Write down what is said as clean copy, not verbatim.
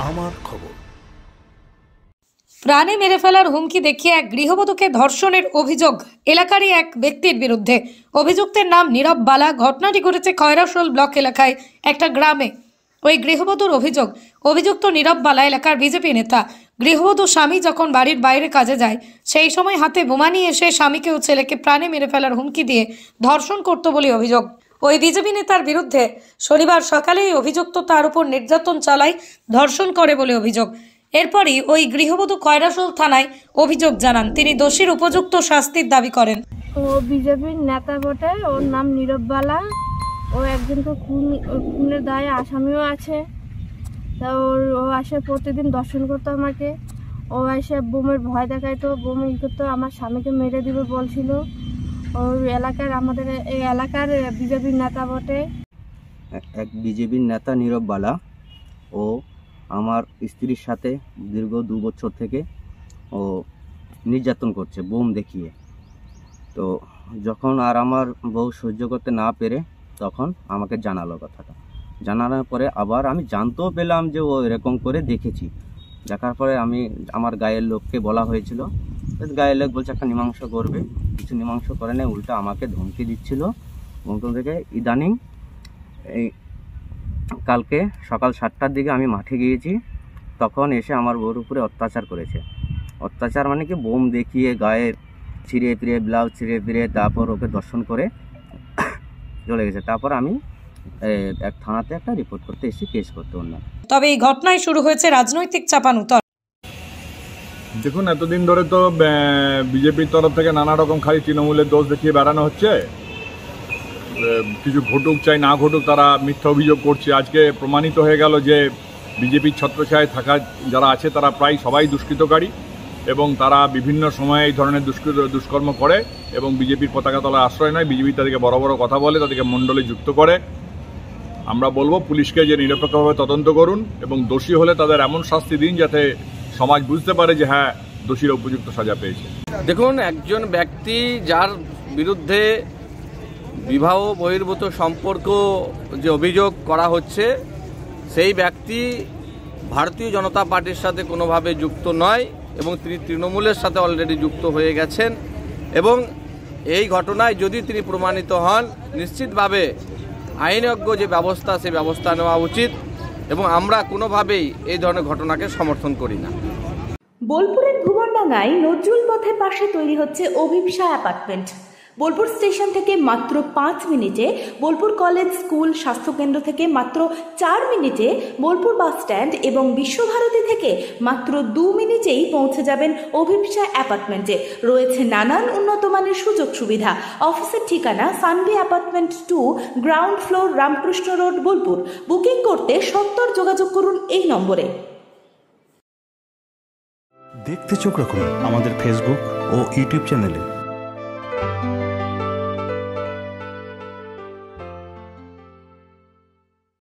আমার খবর। প্রাণে মেরে ফেলার হুমকি দেখিয়ে এক গৃহবধূকে ধর্ষণের অভিযোগ এলাকারই এক ব্যক্তির বিরুদ্ধে। অভিযুক্তের নাম নীরব বালা। ঘটনাটি ঘটেছে খয়রাশোল ব্লক এলাকায় একটা গ্রামে। ওই গৃহবধূর অভিযোগ, অভিযুক্ত নীরব বালা এলাকার বিজেপি নেতা। গৃহবধূর স্বামী যখন বাড়ির বাইরে কাজে যায়, সেই সময় হাতে বোমা নিয়ে এসে স্বামীকে ও ছেলেকে প্রাণে মেরে ফেলার হুমকি দিয়ে ধর্ষণ করত বলে অভিযোগ। ওই বিজেপি নেতার বিরুদ্ধে শনিবার সকালেই অভিযুক্ত তার উপর নির্যাতন চালায়, ধর্ষণ করে বলে অভিযোগ। এরপরই ওই গৃহবধূ খয়রাশোল থানায় অভিযোগ জানান। তিনি দোষীর উপযুক্ত শাস্তির দাবি করেন। ও বিজেপির নেতা বটে, ওর নাম নীরব বালা। ও একজনকে খুনের দায়ে আসামিও আছে। তা ও আসে প্রতিদিন দর্শন করতো আমাকে। ও এসে বোমের ভয় দেখাইতো, বোম করতো, আমার স্বামীকে মেরে দিবে বলছিল। ওর এলাকার, আমাদের এই এলাকার বিজেপির নেতা বটে। এক বিজেপির নেতা নীরব বালা। ও আমার স্ত্রীর সাথে দীর্ঘ 2 বছর থেকে ও নির্যাতন করছে বোম দেখিয়ে। তো যখন আর আমার বউ সহ্য করতে না পেরে তখন আমাকে জানালো কথাটা। জানানোর পরে আবার আমি জানতেও পেলাম যে ও এরকম করে দেখেছি। দেখার পরে আমি আমার গায়ের লোককে বলা হয়েছিল, গায়ের লোক বলছে একটা মীমাংস করবে, কিছু মীমাংস করে নেই, উল্টা আমাকে ধমকি দিচ্ছিল। ধমকি থেকে ইদানিং এই কালকে সকাল 7টার দিকে আমি মাঠে গিয়েছি, তখন এসে আমার বউর উপরে অত্যাচার করেছে। অত্যাচার মানে কি, বোম দেখিয়ে গায়ে ছিঁড়ে ফিরে, ব্লাউজ ছিঁড়ে ফিরে, তারপর ওকে দর্শন করে চলে গেছে। তারপর আমি এক থানাতে একটা রিপোর্ট করতে এসেছি, কেস করতে অন্য। তবে এই ঘটনায় শুরু হয়েছে রাজনৈতিক চাপানুতর। দেখুন, এতদিন ধরে তো বিজেপির তরফ থেকে নানা রকম খালি তৃণমূলের দোষ দেখিয়ে বেড়ানো হচ্ছে। কিছু ঘটুক চাই না ঘটুক, তারা মিথ্যা অভিযোগ করছে। আজকে প্রমাণিত হয়ে গেল যে বিজেপির ছত্রছায়ায় থাকা যারা আছে তারা প্রায় সবাই দুষ্কৃতকারী, এবং তারা বিভিন্ন সময়ে এই ধরনের দুষ্কর্ম করে এবং বিজেপির পতাকা তলায় আশ্রয় নেয়। বিজেপি তাদেরকে বড় বড় কথা বলে, তাদেরকে মণ্ডলে যুক্ত করে। আমরা বলবো পুলিশকে যে নিরপেক্ষভাবে তদন্ত করুন এবং দোষী হলে তাদের এমন শাস্তি দিন যাতে সমাজ বুঝতে পারে যে হ্যাঁ, দোষীরা উপযুক্ত সাজা পেয়েছে। দেখুন, একজন ব্যক্তি যার বিরুদ্ধে বিবাহ বহির্ভূত সম্পর্ক যে অভিযোগ করা হচ্ছে, সেই ব্যক্তি ভারতীয় জনতা পার্টির সাথে কোনোভাবে যুক্ত নয় এবং তিনি তৃণমূলের সাথে অলরেডি যুক্ত হয়ে গেছেন। এবং এই ঘটনায় যদি তিনি প্রমাণিত হন, নিশ্চিতভাবে আইনজ্ঞ যে ব্যবস্থা, সেই ব্যবস্থা নেওয়া উচিত এবং আমরা কোনোভাবেই এই ধরনের ঘটনাকে সমর্থন করি না। বোলপুরের ভুবনডাঙ্গায় নজরুল পথের পাশে তৈরি হচ্ছে অভিপ্সা অ্যাপার্টমেন্ট। বোলপুর স্টেশন থেকে মাত্র 5 মিনিটে, বোলপুর কলেজ, স্কুল, স্বাস্থ্যকেন্দ্র থেকে মাত্র 4 মিনিটে, বোলপুর বাস স্ট্যান্ড এবং বিশ্বভারতী থেকে মাত্র 2 মিনিটেই পৌঁছে যাবেন অভিপ্সা অ্যাপার্টমেন্টে। রয়েছে নানান উন্নত মানের সুযোগ সুবিধা। অফিসের ঠিকানা Sanvi apartment 2, ground floor, Ramakrishna road, Bolpur. Booking করতে সত্বর যোগাযোগ করুন এই নম্বরে। দেখতে চোখ রাখুন আমাদের ফেসবুক ও ইউটিউব চ্যানেলে।